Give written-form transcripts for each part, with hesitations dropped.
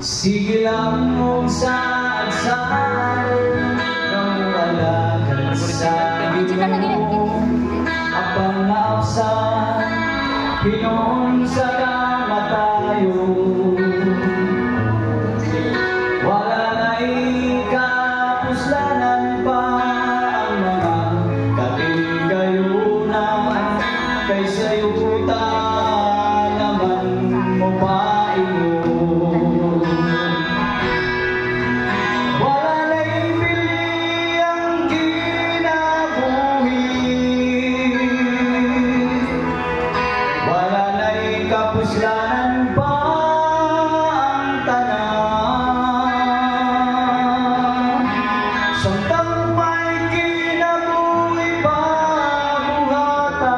Sige lang kung saan-saan nang wala ka sa apang-apsan Pinoon sa kama tayo. Wala na'y kapuslanan pa ang mga katigayunan kaysa yuta naman mo paingon. Wala na'y pili ang kinabuhi, wala na'y kapuslanan pa ang tanan. Samtang may kinabuhi pa buhatan,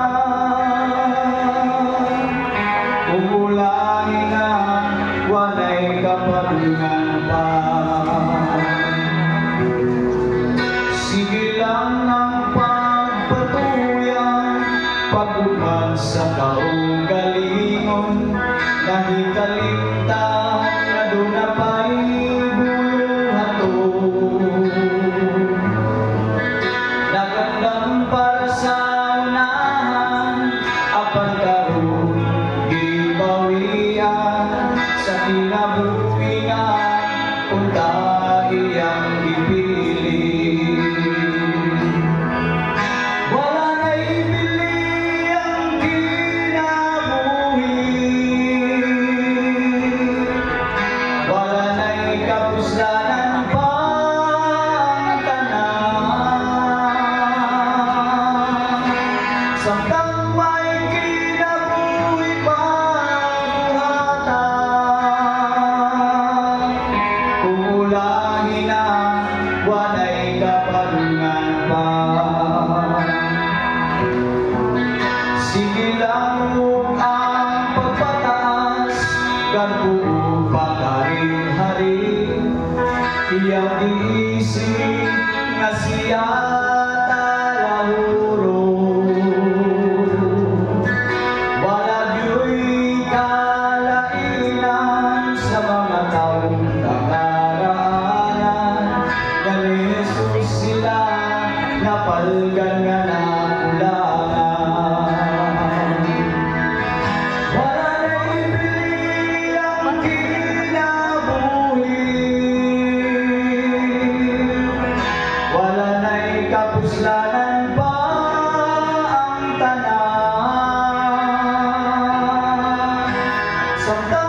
umulahin na wala'y kapalingan pa. Sige lang ang pagpatuyan, pagbuhat sa kaugalingon, nahikalimtan na doon na pa'y buluhaton. Nagandang para sa unahan, apan karoon gibawian sa kinabuhingan kung taiyang ipili. Wala na'y pili ang kinabuhi, wala na'y kapuslanan pa ang tanan. Samtang may kinabuhi pa buhatan, umulahin na wala'y kapalingan pa. Sige lang ang pagpataas, garbo pagharing-hari, iyang iisip na siya talahuro. Wala diyo'y kalainan sa mga taong nakaraanan, na ni Jesus sila napalgan nga nakulangan. Wala na'y pili ang kinabuhi, wala na'y kapuslanan pa ang tanan. Samtang